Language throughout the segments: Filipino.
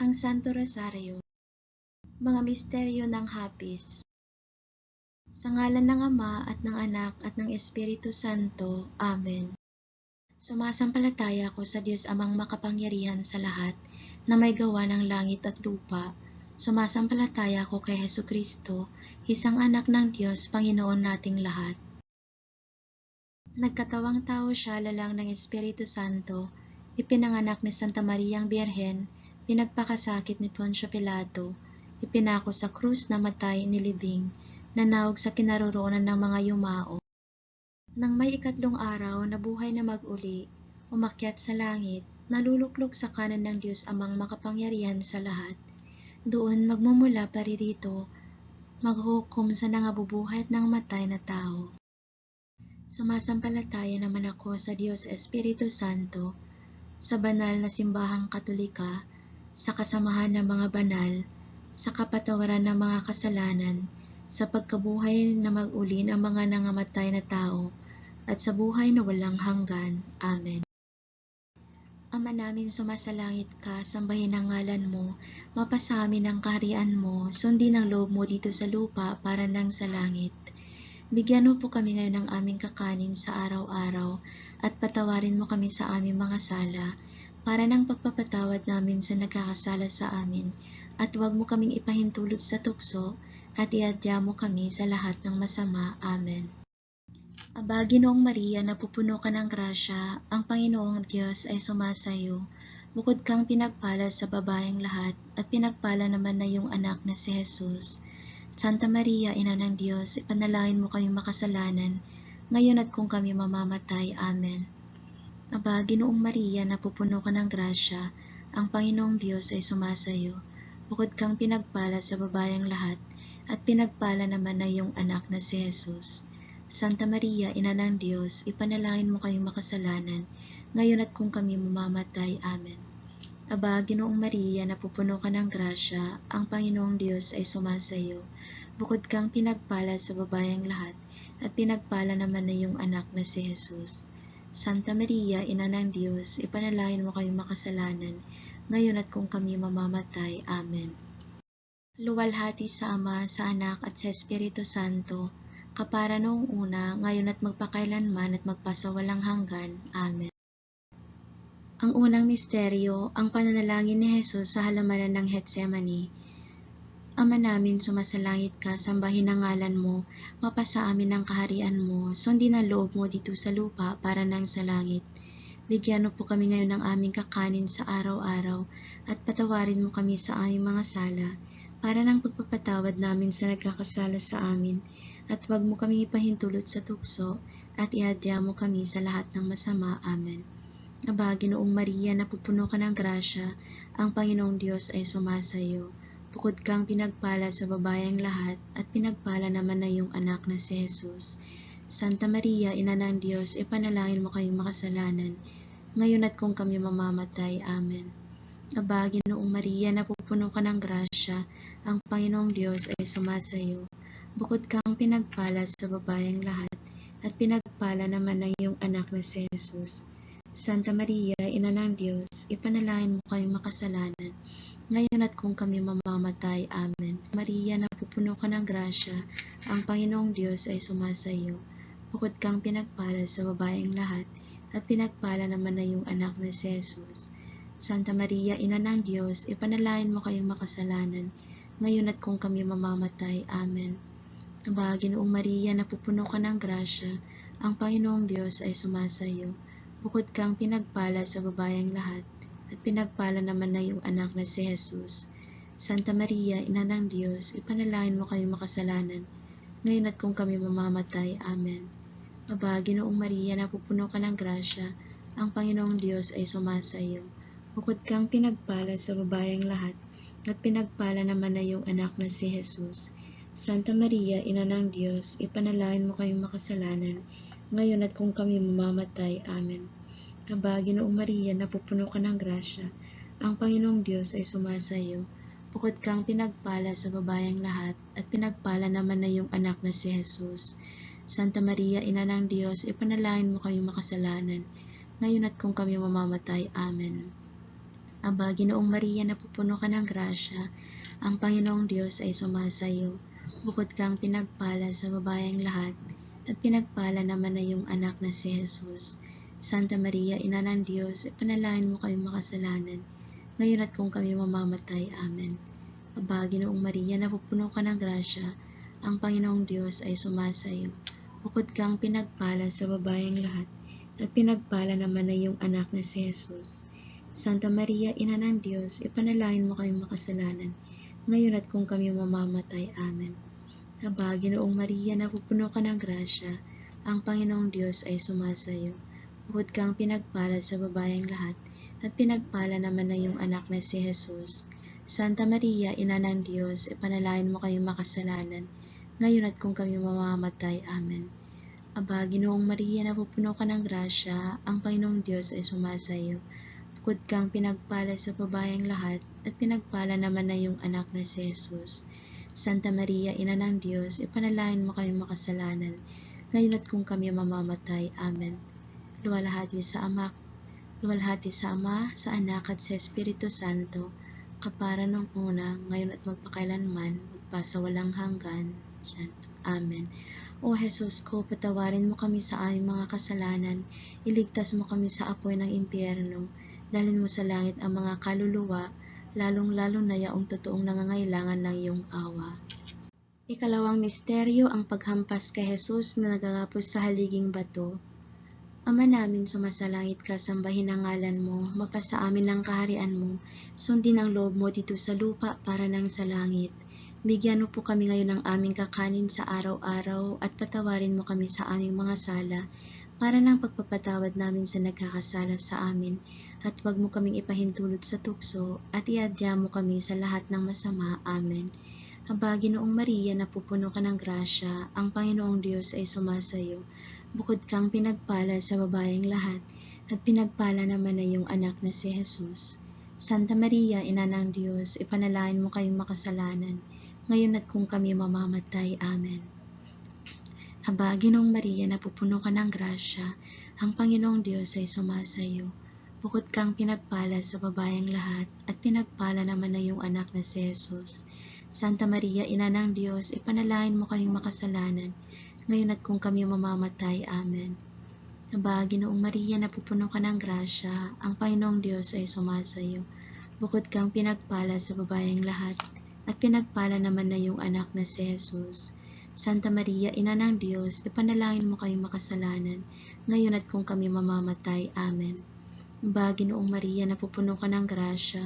Ang Santo Rosario, mga misteryo ng hapis. Sa ngalan ng Ama at ng Anak at ng Espiritu Santo. Amen. Sumasampalataya ako sa Diyos Amang makapangyarihan sa lahat, na may gawa ng langit at lupa. Sumasampalataya ako kay Hesukristo, isang anak ng Diyos, Panginoon nating lahat. Nagkatawang tao siya lalang ng Espiritu Santo, ipinanganak ni Santa Mariang Birhen, pinagpakasakit ni Poncio Pilato, ipinako sa krus, namatay, nilibing, nanawag sa kinaroroonan ng mga yumao. Nang may ikatlong araw, nabuhay na mag-uli, umakyat sa langit, naluluklok sa kanan ng Diyos Amang makapangyarihan sa lahat. Doon magmumula paririto, maghukom sa nangabubuhay at nangamatay na tao. Sumasampalataya naman ako sa Diyos Espiritu Santo, sa banal na simbahang Katolika, sa kasamahan ng mga banal, sa kapatawaran ng mga kasalanan, sa pagkabuhay na mag-uli ng mga nangamatay na tao, at sa buhay na walang hanggan. Amen. Ama namin sumasalangit ka, sambahin ang ngalan mo, mapasa amin ang kaharian mo, sundin ang loob mo dito sa lupa para nang sa langit. Bigyan mo po kami ngayon ng aming kakanin sa araw-araw, at patawarin mo kami sa aming mga sala, para nang pagpapatawad namin sa nagkakasala sa amin, at huwag mo kaming ipahintulot sa tukso, at iadya mo kami sa lahat ng masama. Amen. Aba, Ginoong Maria, napupuno ka ng grasya, ang Panginoong Diyos ay sumasayo. Bukod kang pinagpala sa babaeng lahat, at pinagpala naman na iyong anak na si Jesus. Santa Maria, Ina ng Diyos, ipanalangin mo kaming makasalanan, ngayon at kung kami mamamatay. Amen. Aba, Ginoong Maria, napupuno ka ng grasya, ang Panginoong Diyos ay sumasayo. Bukod kang pinagpala sa babaeng lahat, at pinagpala naman na iyong anak na si Jesus. Santa Maria, Ina ng Diyos, ipanalangin mo kaming makasalanan, ngayon at kung kami mamamatay. Amen. Aba, Ginoong Maria, napupuno ka ng grasya, ang Panginoong Diyos ay sumasayo. Bukod kang pinagpala sa babaeng lahat, at pinagpala naman na iyong anak na si Jesus. Santa Maria, Ina ng Diyos, ipanalangin mo kaming makasalanan, ngayon at kung kami mamamatay. Amen. Luwalhati sa Ama, sa Anak, at sa Espiritu Santo, kapara noong una, ngayon at magpakailanman at magpasawalang hanggan. Amen. Ang unang misteryo, ang pananalangin ni Jesus sa halamanan ng Getsemani. Ama namin, sumasalangit ka, sambahin ang ngalan mo, mapasa amin ang kaharian mo, sundin ang loob mo dito sa lupa para nang sa langit. Bigyan mo po kami ngayon ng aming kakanin sa araw-araw, at patawarin mo kami sa aming mga sala, para nang pagpapatawad namin sa nagkakasala sa amin, at huwag mo kami ipahintulot sa tukso, at iadya mo kami sa lahat ng masama. Amen. Aba, Ginoong Maria, napupuno ka ng grasya, ang Panginoong Diyos ay sumasayo. Bukod kang pinagpala sa babayang lahat, at pinagpala naman na iyong anak na si Jesus. Santa Maria, Ina ng Diyos, ipanalangin mo kaming makasalanan, ngayon at kung kami mamamatay. Amen. Aba, Ginoong Maria, napupuno ka ng grasya, ang Panginoong Diyos ay sumasayo. Bukod kang pinagpala sa babayang lahat, at pinagpala naman na iyong anak na si Jesus. Santa Maria, Ina ng Diyos, ipanalangin mo kaming makasalanan, ngayon at kung kami mamamatay. Amen. Maria, napupuno ka ng grasya, ang Panginoong Diyos ay sumasayo. Bukod kang pinagpala sa babaeng lahat, at pinagpala naman na iyong anak na si Jesus. Santa Maria, Ina ng Diyos, ipanalangin mo kayong makasalanan, ngayon at kung kami mamamatay. Amen. Aba, Ginoong Maria, napupuno ka ng grasya, ang Panginoong Diyos ay sumasayo. Bukod kang pinagpala sa babayang lahat, at pinagpala naman na iyong anak na si Jesus. Santa Maria, Ina ng Diyos, ipanalangin mo kayong makasalanan, ngayon at kung kami mamamatay. Amen. Aba, Ginoong Maria, napupuno ka ng grasya, ang Panginoong Diyos ay sumasayo. Bukod kang pinagpala sa babayang lahat, at pinagpala naman na iyong anak na si Jesus. Santa Maria, Ina ng Diyos, ipanalangin mo kayong makasalanan, ngayon at kung kami mamamatay. Amen. Aba, Ginoong Maria, napupuno ka ng grasya, ang Panginoong Diyos ay sumasayo. Bukod kang pinagpala sa babayang lahat, at pinagpala naman na iyong anak na si Jesus. Santa Maria, Ina ng Diyos, ipanalangin mo kayong makasalanan, ngayon at kung kami mamamatay. Amen. Aba, Ginoong Maria, napupuno ka ng grasya, ang Panginoong Diyos ay sumasa iyo. Bukod kang pinagpala sa babaeng lahat, at pinagpala naman na iyong anak na si Jesus. Santa Maria, Ina ng Diyos, ipanalangin mo kami makasalanan, ngayon at kung kami mamamatay. Amen. Aba, Ginoong Maria, napupuno ka ng grasya, ang Panginoong Diyos ay sumasa iyo. Bukod kang pinagpala sa babaeng lahat, at pinagpala naman na iyong anak na si Jesus. Santa Maria, Ina ng Diyos, ipanalangin mo kami makasalanan, ngayon at kung kami mamamatay. Amen. Aba, Ginoong Maria, napupuno ka ng grasya, ang Panginoong Diyos ay sumasa iyo. Bukod kang pinagpala sa babaeng lahat, at pinagpala naman na iyong anak na si Jesus. Santa Maria, Ina ng Diyos, ipanalangin mo kami makasalanan, ngayon at kung kami mamamatay. Amen. Aba, Ginoong Maria, napupuno ka ng grasya, ang Panginoong Diyos ay sumasa iyo. Bukod kang pinagpala sa babaeng lahat, at pinagpala naman na iyong anak na si Jesus. Santa Maria, Ina ng Diyos, ipanalangin mo kami makasalanan, ngayon at kung kami mamamatay. Amen. Luwalhati sa Ama, sa Anak at sa Espiritu Santo, kapara nung una, ngayon at magpakailanman, magpasawalang hanggan. Amen. O Jesus ko, patawarin mo kami sa aming mga kasalanan, iligtas mo kami sa apoy ng impyerno, dalhin mo sa langit ang mga kaluluwa, lalong-lalo na yaong totoong nangangailangan ng iyong awa. Ikalawang misteryo, ang paghampas kay Jesus na nagagapos sa haliging bato. Ama namin, sumasalangit ka, sambahin ang ngalan mo, mapasa amin ang kaharian mo, sundin ang loob mo dito sa lupa para nang sa langit. Bigyan mo po kami ngayon ng aming kakanin sa araw-araw at patawarin mo kami sa aming mga sala para ng pagpapatawad namin sa nagkakasala sa amin, at huwag mo kaming ipahintulot sa tukso at iadya mo kami sa lahat ng masama. Amen. Aba, Ginoong Maria, napupuno ka ng grasya, ang Panginoong Diyos ay sumasa iyo. Bukod kang pinagpala sa babaeng lahat, at pinagpala naman na iyong anak na si Jesus. Santa Maria, Ina ng Diyos, ipanalangin mo kayong makasalanan, ngayon at kung kami mamamatay. Amen. Aba, Ginoong Maria, napupuno ka ng grasya, ang Panginoong Diyos ay sumasa iyo. Bukod kang pinagpala sa babaeng lahat, at pinagpala naman na iyong anak na si Jesus. Santa Maria, Ina ng Diyos, ipanalangin mo kayong makasalanan, ngayon at kung kami mamamatay. Amen. Aba, Ginoong Maria, napupuno ka ng grasya, ang Panginoong Diyos ay sumasa iyo. Bukod kang pinagpala sa babaeng lahat, at pinagpala naman na iyong anak na si Jesus. Santa Maria, Ina ng Diyos, ipanalangin mo kayong makasalanan, ngayon at kung kami mamamatay. Amen. Aba, Ginoong Maria, napupuno ka ng grasya,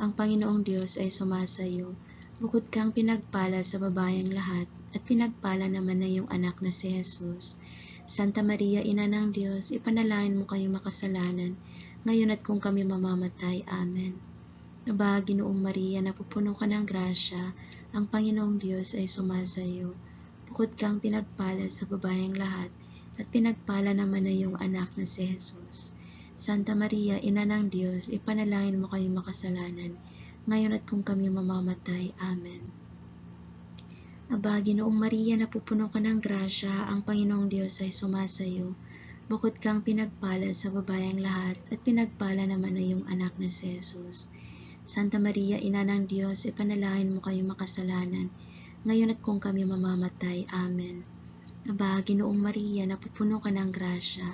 ang Panginoong Diyos ay sumasa iyo. Bukod kang pinagpala sa babaeng lahat, at pinagpala naman na iyong anak na si Jesus. Santa Maria, Ina ng Diyos, ipanalangin mo kayong makasalanan, ngayon at kung kami mamamatay. Amen. Aba, Ginoong Maria, napupuno ka ng grasya, ang Panginoong Diyos ay sumasa iyo. Bukod kang pinagpala sa babaeng lahat, at pinagpala naman na iyong anak na si Jesus. Santa Maria, Ina ng Diyos, ipanalangin mo kayong makasalanan, ngayon at kung kami mamamatay. Amen. Aba, Ginoong Maria, napupuno ka ng grasya, ang Panginoong Diyos ay sumasa iyo. Bukod kang pinagpala sa babaeng lahat, at pinagpala naman na iyong anak na si Jesus. Santa Maria, Ina ng Diyos, ipanalangin mo kayong makasalanan, ngayon at kung kami mamamatay. Amen. Aba, Ginoong Maria, napupuno ka ng grasya,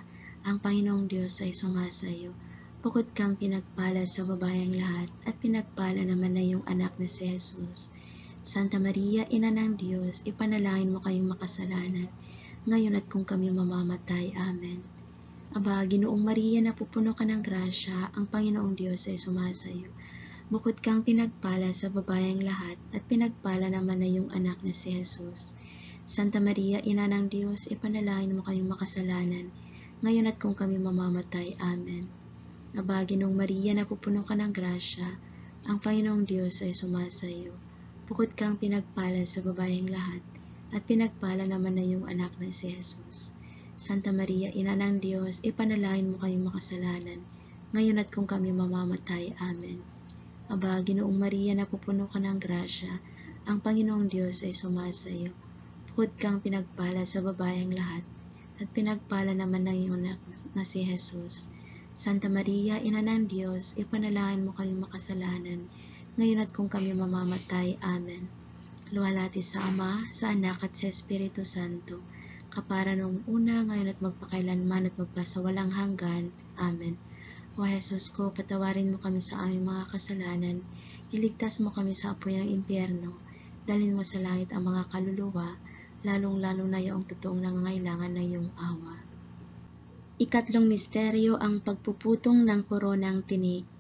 ang Panginoong Diyos ay sumasa iyo. Bukod kang pinagpala sa babaeng lahat, at pinagpala naman na iyong anak na si Jesus. Santa Maria, Ina ng Diyos, ipanalangin mo kayong makasalanan, ngayon at kung kami mamamatay. Amen. Aba, Ginoong Maria, napupuno ka ng grasya, ang Panginoong Diyos ay sumasa iyo. Bukod kang pinagpala sa babaeng lahat, at pinagpala naman na iyong anak na si Jesus. Santa Maria, Ina ng Diyos, ipanalangin mo kayong makasalanan, ngayon at kung kami mamamatay. Amen. Aba, Ginoong Maria, napupuno ka ng grasya, ang Panginoong Diyos ay sumasa iyo. Bukod kang pinagpala sa babaeng lahat, at pinagpala naman na iyong anak na si Jesus. Santa Maria, Ina ng Diyos, ipanalangin mo kayong makasalanan, ngayon at kung kami mamamatay. Amen. Aba, Ginoong Maria, napupuno ka ng grasya, ang Panginoong Diyos ay sumasa iyo. Bukod kang pinagpala sa babaeng lahat, at pinagpala naman ng iyong anak na si Jesus. Santa Maria, Ina ng Diyos, ipanalangin mo kami makasalanan, ngayon at kung kami mamamatay. Amen. Luwalhati sa Ama, sa Anak at sa Espiritu Santo, kapara noong una, ngayon at magpakailanman at magpasawalang hanggan. Amen. O Jesus ko, patawarin mo kami sa aming mga kasalanan, iligtas mo kami sa apoy ng impyerno, dalhin mo sa langit ang mga kaluluwa, lalong-lalo na yung totoong nangangailangan ng iyong awa. Ikatlong misteryo, ang pagpuputong ng koronang tinik.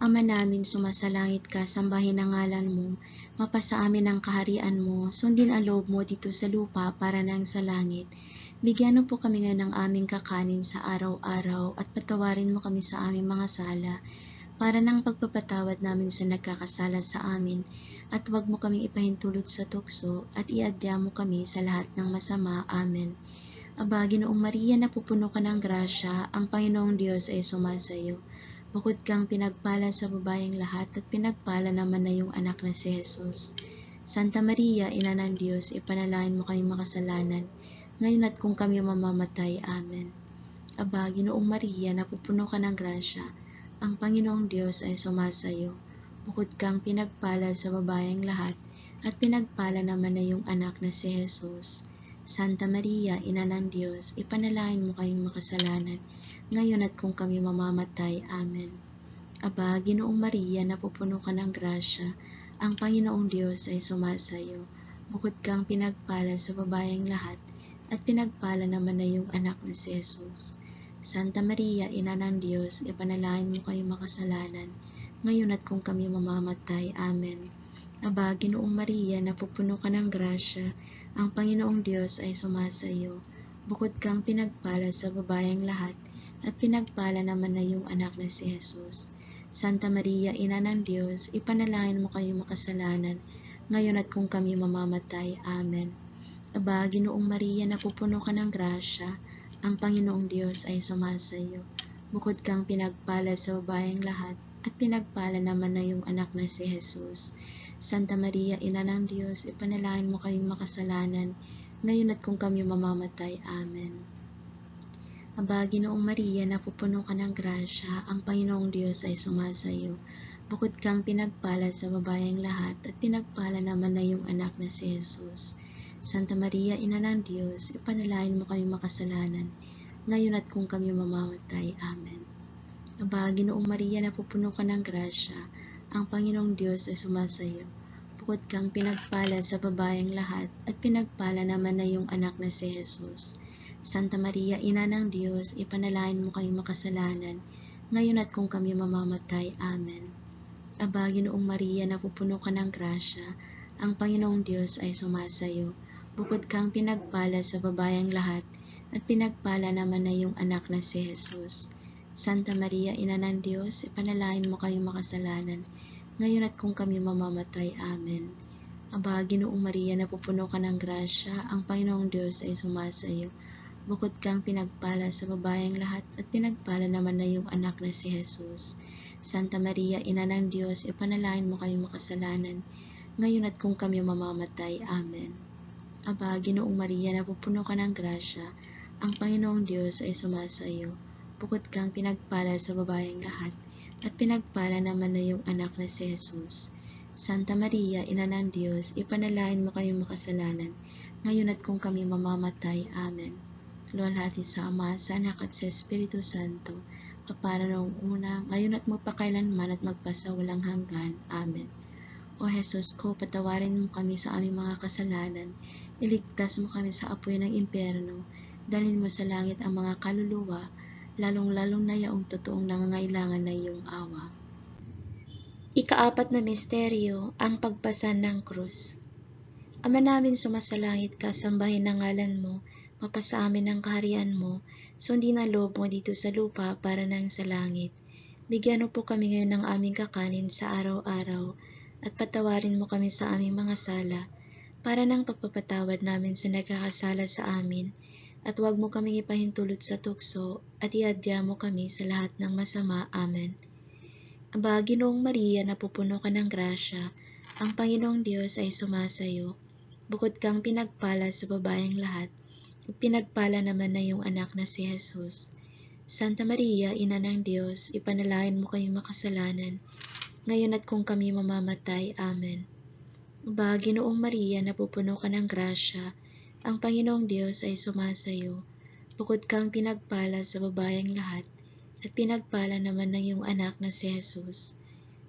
Ama namin, sumasalangit ka, sambahin ang ngalan mo, mapasa amin ang kaharian mo, sundin ang loob mo dito sa lupa para nang sa langit. Bigyan mo po kami ngayon ng aming kakanin sa araw-araw at patawarin mo kami sa aming mga sala, para nang pagpapatawad namin sa nagkakasala sa amin, at huwag mo kaming ipahintulot sa tukso, at iadya mo kami sa lahat ng masama. Amen. Aba, Ginoong Maria, napupuno ka ng grasya, ang Panginoong Diyos ay sumasayo. Bukod kang pinagpala sa babaeng lahat, at pinagpala naman na yung anak na si Jesus. Santa Maria, Ina ng Diyos, ipanalangin mo kami makasalanan, ngayon at kung kami mamamatay. Amen. Aba, Ginoong Maria, napupuno ka ng grasya, ang Panginoong Diyos ay sumasayo. Bukod kang pinagpala sa babaeng lahat, at pinagpala naman na yung anak na si Jesus. Santa Maria, Ina ng Diyos, ipanalangin mo kaming makasalanan, ngayon at kung kami mamamatay. Amen. Aba, Ginoong Maria, napupuno ka ng grasya, ang Panginoong Diyos ay sumasayo. Bukod kang pinagpala sa babaeng lahat, at pinagpala naman na yung anak na si Jesus. Santa Maria, Ina ng Diyos, ipanalangin mo kaming makasalanan, ngayon at kung kami mamamatay. Amen. Aba, Ginoong Maria, napupuno ka ng grasya, ang Panginoong Diyos ay sumasayo. Bukod kang pinagpala sa babaeng lahat, at pinagpala naman na yung anak na si Jesus. Santa Maria, Ina ng Diyos, ipanalangin mo kayong makasalanan, ngayon at kung kami mamamatay. Amen. Aba, Ginoong Maria, napupuno ka ng grasya, ang Panginoong Diyos ay sumasayo. Bukod kang pinagpala sa babaeng lahat, at pinagpala naman na yung anak na si Jesus. Santa Maria, Ina ng Diyos, ipanalangin mo kaming makasalanan, ngayon at kung kami mamamatay. Amen. Aba, Ginoong Maria, napupuno ka ng grasya, ang Panginoong Diyos ay sumasayo. Bukod kang pinagpala sa babaeng lahat, at pinagpala naman na yung anak na si Jesus. Santa Maria, Ina ng Diyos, ipanalangin mo kaming makasalanan, ngayon at kung kami mamamatay. Amen. Aba, Ginoong Maria, napupuno ka ng grasya, ang Panginoong Diyos ay sumasayo. Bukod kang pinagpala sa babaeng lahat, at pinagpala naman na yung anak na si Jesus. Santa Maria, Ina ng Diyos, ipanalangin mo kaming makasalanan, ngayon at kung kami mamamatay. Amen. Aba, Ginoong Maria, napupuno ka ng grasya, ang Panginoong Diyos ay sumasayo. Bukod kang pinagpala sa babaeng lahat, at pinagpala naman na yung anak na si Jesus. Santa Maria, Ina ng Diyos, ipanalangin mo kaming makasalanan, ngayon at kung kami mamamatay. Amen. Aba, Ginoong Maria, napupuno ka ng grasya, ang Panginoong Diyos ay sumasayo. Bukod kang pinagpala sa babaeng lahat, at pinagpala naman na yung anak na si Jesus. Santa Maria, Ina ng Diyos, ipanalangin mo kaming makasalanan, ngayon at kung kami mamamatay. Amen. Aba, Ginoong Maria, napupuno ka ng grasya, ang Panginoong Diyos ay sumasayo. Bukod kang pinagpala sa babaeng lahat, at pinagpala naman na yung anak na si Jesus. Santa Maria, Ina ng Diyos, ipanalangin mo kayong makasalanan, ngayon at kung kami mamamatay. Amen. Luwalhati sa Ama, sa Anak at sa Espiritu Santo, kapara noong una, ngayon at magpakailanman at magpasawalang hanggan. Amen. O Jesus ko, patawarin mo kami sa aming mga kasalanan, iligtas mo kami sa apoy ng impyerno, dalhin mo sa langit ang mga kaluluwa, lalong-lalong na yaong totoong nangangailangan na iyong awa. Ikaapat na misteryo, ang pagpasan ng krus. Ama namin, sumasalangit ka, sambahin ang ngalan mo, mapasa amin ang kaharian mo, sundin ang loob mo dito sa lupa para nang sa langit. Bigyan mo po kami ngayon ng aming kakanin sa araw-araw, at patawarin mo kami sa aming mga sala, para nang pagpapatawad namin sa nagkakasala sa amin, at huwag mo kaming ipahintulot sa tukso, at iadya mo kami sa lahat ng masama. Amen. Aba, Ginoong Maria, napupuno ka ng grasya, ang Panginoong Diyos ay sumasayo. Bukod kang pinagpala sa babaeng lahat, at pinagpala naman na yung anak na si Jesus. Santa Maria, Ina ng Diyos, ipanalangin mo kaming makasalanan, ngayon at kung kami mamamatay. Amen. Aba, Ginoong Maria, napupuno ka ng grasya, ang Panginoong Diyos ay sumasayo. Bukod kang pinagpala sa babayeng lahat, at pinagpala naman ng iyong anak na si Jesus.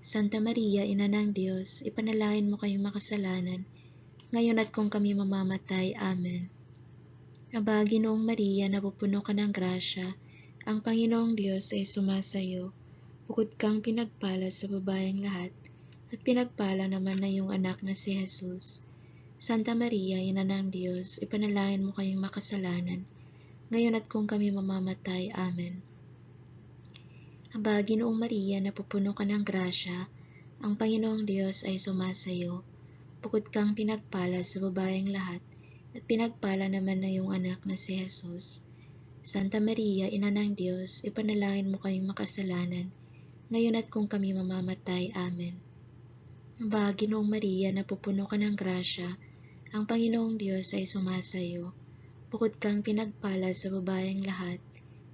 Santa Maria, Ina ng Diyos, ipanalangin mo kaming makasalanan, ngayon at kung kami mamamatay. Amen. Aba, Ginoong Maria, napupuno ka ng grasya, ang Panginoong Diyos ay sumasayo. Bukod kang pinagpala sa babayeng lahat, at pinagpala naman na iyong anak na si Jesus. Santa Maria, Ina ng Diyos, ipanalangin mo kaming makasalanan, ngayon at kung kami mamamatay. Amen. Aba, Ginoong Maria, napupuno ka ng grasya, ang Panginoong Diyos ay sumasayo. Bukod kang pinagpala sa babayeng lahat, at pinagpala naman na iyong anak na si Jesus. Santa Maria, Ina ng Diyos, ipanalangin mo kaming makasalanan, ngayon at kung kami mamamatay. Amen. Aba, Ginoong Maria, napupuno ka ng grasya, ang Panginoong Diyos ay sumasayo. Bukod kang pinagpala sa babayeng lahat,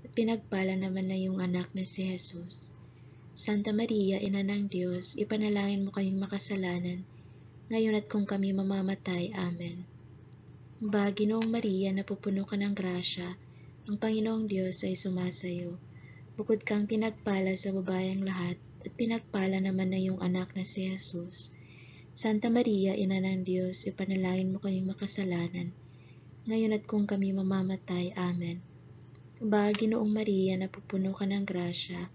at pinagpala naman na iyong anak na si Jesus. Santa Maria, Ina ng Diyos, ipanalangin mo kaming makasalanan, ngayon at kung kami mamamatay. Amen. Aba, Ginoong Maria, napupuno ka ng grasya, ang Panginoong Diyos ay sumasayo. Bukod kang pinagpala sa babayeng lahat, at pinagpala naman na iyong anak na si Jesus. Santa Maria, Ina ng Diyos, ipanalangin mo kaming makasalanan, ngayon at kung kami mamamatay. Amen. Aba, Ginoong Maria, napupuno ka ng grasya,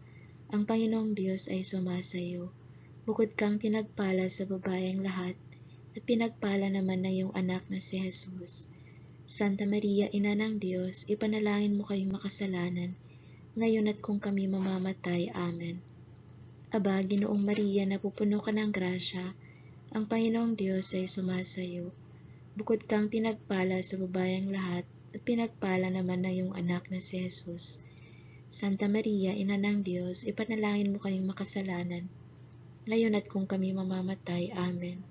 ang Panginoong Diyos ay sumasayo. Bukod kang pinagpala sa babayeng lahat, at pinagpala naman na iyong anak na si Jesus. Santa Maria, Ina ng Diyos, ipanalangin mo kaming makasalanan, ngayon at kung kami mamamatay. Amen. Aba, Ginoong Maria, napupuno ka ng grasya, ang Panginoong Diyos ay sumasayo. Bukod kang pinagpala sa babayeng lahat, at pinagpala naman na iyong anak na si Jesus. Santa Maria, Ina ng Diyos, ipanalangin mo kaming makasalanan, ngayon at kung kami mamamatay. Amen.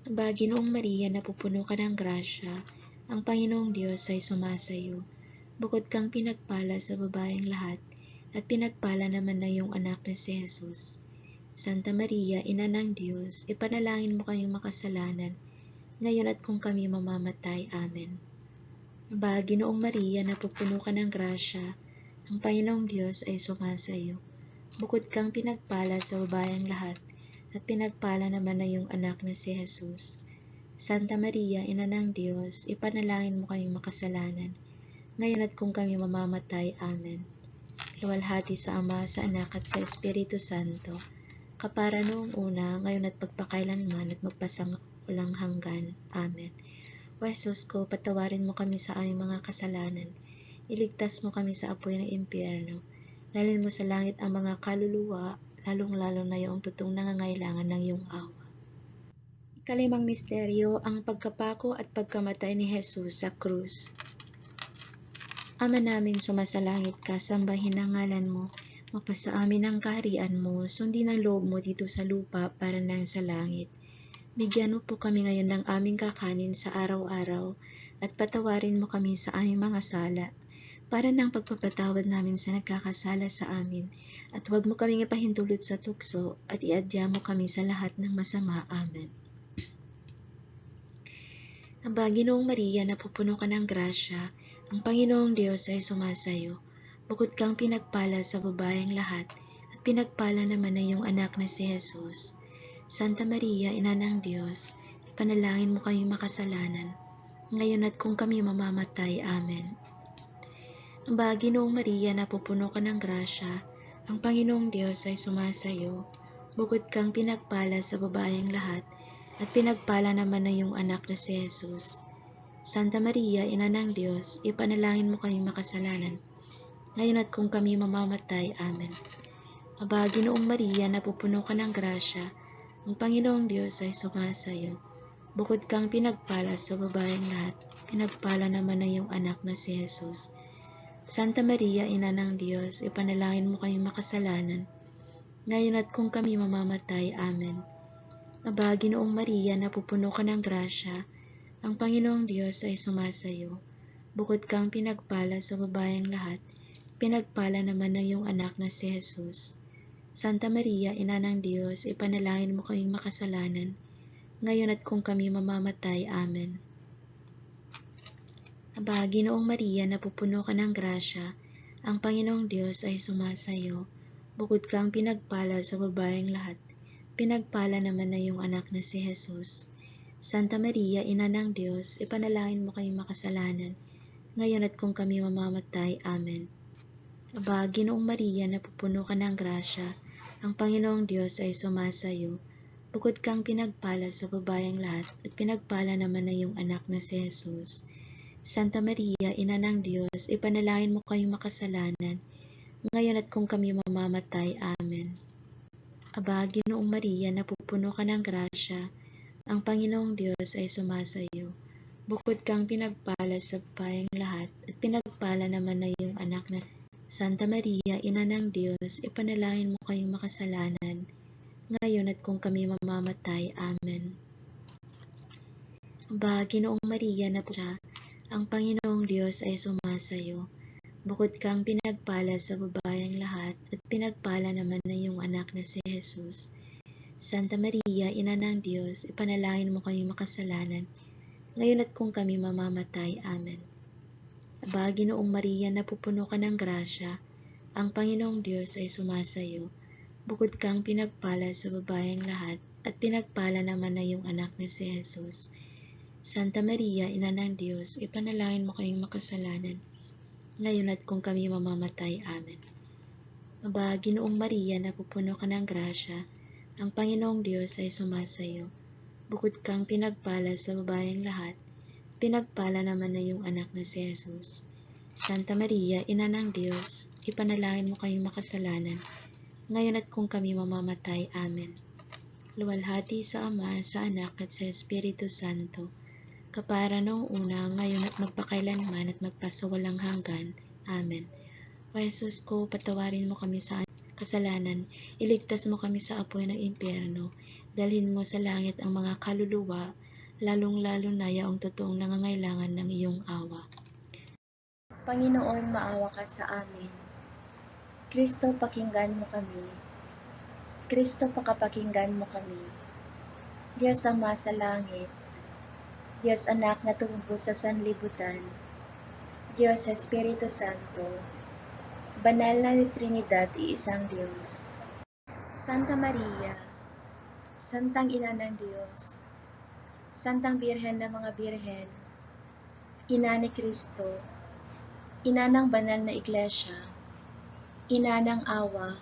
Aba, Ginoong Maria, napupuno ka ng grasya, ang Panginoong Diyos ay sumasayo. Bukod kang pinagpala sa babayeng lahat, at pinagpala naman na iyong anak na si Jesus. Santa Maria, Ina ng Diyos, ipanalangin mo kaming makasalanan, ngayon at kung kami mamamatay. Amen. Aba, Ginoong Maria, napupuno ka ng grasya, ang Panginoong Diyos ay sumasayo. Bukod kang pinagpala sa babayeng lahat, at pinagpala naman na iyong anak na si Jesus. Santa Maria, Ina ng Diyos, ipanalangin mo kaming makasalanan, ngayon at kung kami mamamatay. Amen. Luwalhati sa Ama, sa Anak, at sa Espiritu Santo, kapara noong una, ngayon at pagpakailanman, at magpasang walang hanggan. Amen. O Jesus ko, patawarin mo kami sa aming mga kasalanan, iligtas mo kami sa apoy ng impyerno, dalhin mo sa langit ang mga kaluluwa, lalong-lalo na yung totoong nangangailangan ng iyong awa. Ikalimang misteryo, ang pagkapako at pagkamatay ni Jesus sa krus. Ama namin sumasalangit ka, sambahin ang ngalan mo, mapasa amin ang kaharian mo, sundin ang loob mo dito sa lupa para nang sa langit. Bigyan mo po kami ngayon ng aming kakanin sa araw-araw, at patawarin mo kami sa aming mga sala, para ng pagpapatawad namin sa nagkakasala sa amin, at huwag mo kaming ipahintulot sa tukso, at iadya mo kami sa lahat ng masama. Amen. Aba, Ginoong Maria, napupuno ka ng grasya, ang Panginoong Diyos ay sumasayo. Bukod kang pinagpala sa babayeng lahat, at pinagpala naman na iyong anak na si Jesus. Santa Maria, Ina ng Diyos, ipanalangin mo kaming makasalanan, ngayon at kung kami mamamatay. Amen. Aba, Ginoong Maria, napupuno ka ng grasya, ang Panginoong Diyos ay sumasayo. Bukod kang pinagpala sa babayeng lahat, at pinagpala naman na iyong anak na si Jesus. Santa Maria, Ina ng Diyos, ipanalangin mo kaming makasalanan, ngayon at kung kami mamamatay. Amen. Aba, Ginoong Maria, napupuno ka ng grasya, ang Panginoong Diyos ay sumasayo. Bukod kang pinagpala sa babayeng lahat, pinagpala naman na iyong anak na si Jesus. Santa Maria, Ina ng Diyos, ipanalangin mo kaming makasalanan, ngayon at kung kami mamamatay. Amen. Aba, Ginoong Maria, napupuno ka ng grasya, ang Panginoong Diyos ay sumasayo. Bukod kang pinagpala sa babayeng lahat, pinagpala naman ng iyong anak na si Jesus. Santa Maria, Ina ng Diyos, ipanalangin mo kaming makasalanan, ngayon at kung kami mamamatay. Amen. Aba, Ginoong Maria, napupuno ka ng grasya, ang Panginoong Diyos ay sumasa iyo. Bukod kang pinagpala sa babaeng lahat, pinagpala naman na iyong anak na si Jesus. Santa Maria, Ina ng Diyos, ipanalangin mo kaming makasalanan, ngayon at kung kami mamamatay. Amen. Aba, Ginoong Maria, napupuno ka ng grasya, ang Panginoong Diyos ay sumasa iyo. Bukod kang pinagpala sa babayang lahat, at pinagpala naman na iyong anak na si Jesus. Santa Maria, Ina ng Diyos, ipanalangin mo kayong makasalanan, ngayon at kung kami mamamatay. Amen. Aba, Ginoong Maria, napupuno ka ng grasya, ang Panginoong Diyos ay sumasa iyo. Bukod kang pinagpala sa babayang lahat, at pinagpala naman na iyong anak na Santa Maria, Ina ng Diyos, ipanalangin mo kayong makasalanan, ngayon at kung kami mamamatay. Amen. Aba, Ginoong Maria, napupuno ang Panginoong Diyos ay sumasa iyo. Bukod kang pinagpala sa babayang lahat, at pinagpala naman na iyong anak na si Jesus. Santa Maria, Ina ng Diyos, ipanalangin mo kayong makasalanan, ngayon at kung kami mamamatay. Amen. Aba, Ginoong Maria, napupuno ka ng grasya, ang Panginoong Diyos ay sumasa iyo. Bukod kang pinagpala sa babayang lahat, at pinagpala naman na iyong anak na si Jesus. Santa Maria, Ina ng Diyos, ipanalangin mo kayong makasalanan, ngayon at kung kami mamamatay. Amen. Aba, Ginoong Maria, napupuno ka ng grasya, ang Panginoong Diyos ay sumasa iyo. Bukod kang pinagpala sa babayang lahat, pinagpala naman na iyong anak na si Jesus. Santa Maria, Ina ng Diyos, ipanalangin mo kayong makasalanan, ngayon at kung kami mamamatay. Amen. Luwalhati sa Ama, sa Anak, at sa Espiritu Santo, kapara noong una, ngayon at magpakailanman at magpasawalang hanggan. Amen. O Jesus ko, patawarin mo kami sa kasalanan, iligtas mo kami sa apoy ng impyerno, dalhin mo sa langit ang mga kaluluwa, lalong-lalo na yaong totoong nangangailangan ng iyong awa. Panginoon, maawa ka sa amin. Kristo, pakinggan mo kami. Kristo, pakapakinggan mo kami. Diyos Ama sa langit, Diyos Anak na tumubo sa sanlibutan, Diyos Espiritu Santo, Banal na Trinidad, iisang Diyos. Santa Maria, Santang Ina ng Diyos, Santang Birhen ng mga Birhen, Ina ni Kristo, Ina ng banal na Iglesia, Ina ng awa,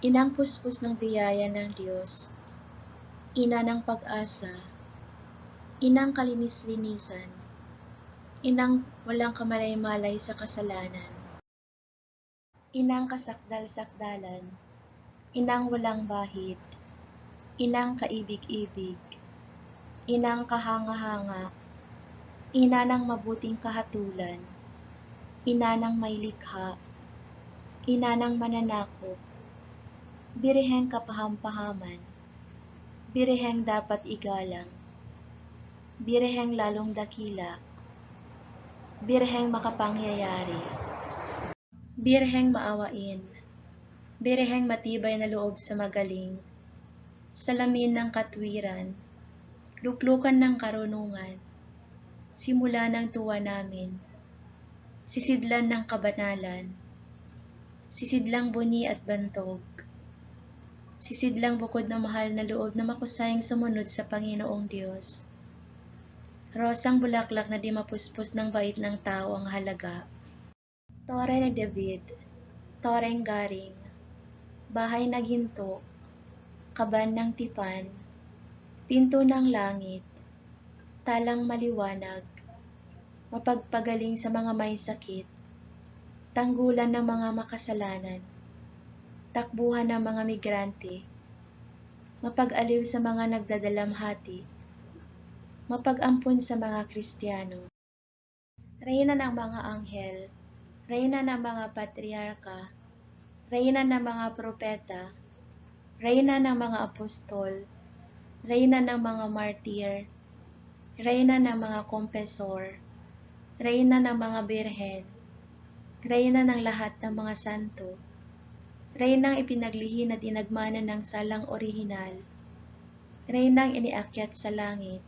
Inang puspos ng biyaya ng Diyos, Ina ng pag-asa, Inang kalinis-linisan, Inang walang kamalay-malay sa kasalanan, Inang kasakdal-sakdalan, Inang walang bahid, Inang kaibig-ibig, Inang kahanga-hanga, Ina ng mabuting kahatulan, Ina ng may likha, Ina ng mananakop, Birheng kapahampahaman, Birheng dapat igalang, Birheng lalong dakila, Birheng makapangyayari, Birheng maawain, Birheng matibay na loob sa magaling, salamin ng katwiran, luklukan ng karunungan, simula ng tuwa namin, sisidlan ng kabanalan, sisidlang buni at bantog, sisidlang bukod na mahal na loob na makusayang sumunod sa Panginoong Diyos. Rosang bulaklak na di mapuspos ng bait ng tao ang halaga. Tore ni David, toreng garing, bahay na ginto, kaban ng tipan, pinto ng langit, talang maliwanag, mapagpagaling sa mga may sakit, tanggulan ng mga makasalanan, takbuhan ng mga migrante, mapag-aliw sa mga nagdadalamhati, mapag-ampon sa mga Kristiyano, Reyna ng mga anghel, Reyna ng mga patriarka, Reyna ng mga propeta, Reyna ng mga apostol, Reyna ng mga martir, Reyna ng mga kompesor, Reyna ng mga birhen, Reyna ng lahat ng mga santo, Reynang ipinaglihi na dinagmana ng salang orihinal, Reynang iniakyat sa langit,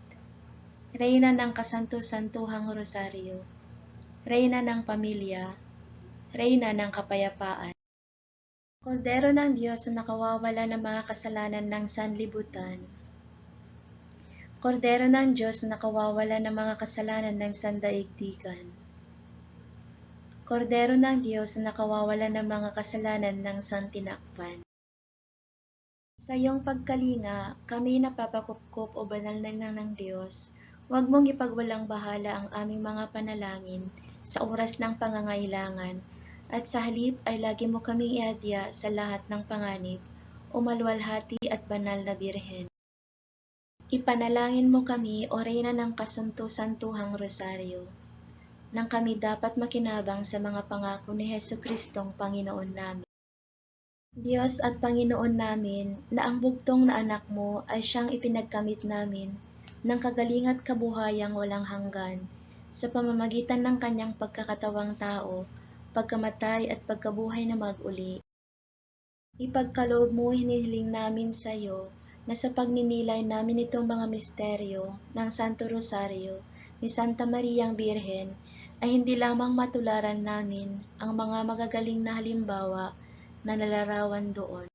Reyna ng kasanto-santuhang rosaryo, Reyna ng pamilya, Reyna ng kapayapaan. Kordero ng Diyos na nakawawala ng mga kasalanan ng sanlibutan, Kordero ng Diyos na nakawawala ng mga kasalanan ng sandaigdigan, Kordero ng Diyos na nakawawala ng mga kasalanan ng santinakpan. Sa iyong pagkalinga, kami napapakupkup o banal na ng Diyos, huwag mong ipagwalang bahala ang aming mga panalangin sa oras ng pangangailangan, at sa halip ay lagi mo kaming iadya sa lahat ng panganib, o maluwalhati at banal na Birhen. Ipanalangin mo kami, o Reyna ng kasanto-santuhang rosaryo, nang kami dapat makinabang sa mga pangako ni Jesucristong Panginoon namin. Diyos at Panginoon namin, na ang bugtong na anak mo ay siyang ipinagkamit namin ng kagaling at kabuhayang walang hanggan sa pamamagitan ng kanyang pagkakatawang tao, pagkamatay at pagkabuhay na mag-uli. Ipagkaloob mo hinihiling namin sa iyo na sa pagninilay namin itong mga misteryo ng Santo Rosario ni Santa Mariang Birhen ay hindi lamang matularan namin ang mga magagaling na halimbawa na nalarawan doon,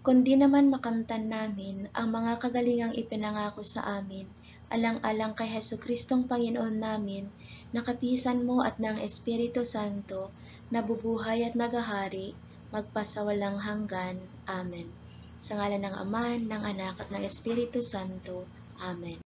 kundi naman makamtan namin ang mga kagalingang ipinangako sa amin alang-alang kay Jesucristong Panginoon namin, na kapisan mo at ng Espiritu Santo, na bubuhay at nagahari magpasawalang hanggan. Amen. Sa ngalan ng Ama, ng Anak at ng Espiritu Santo. Amen.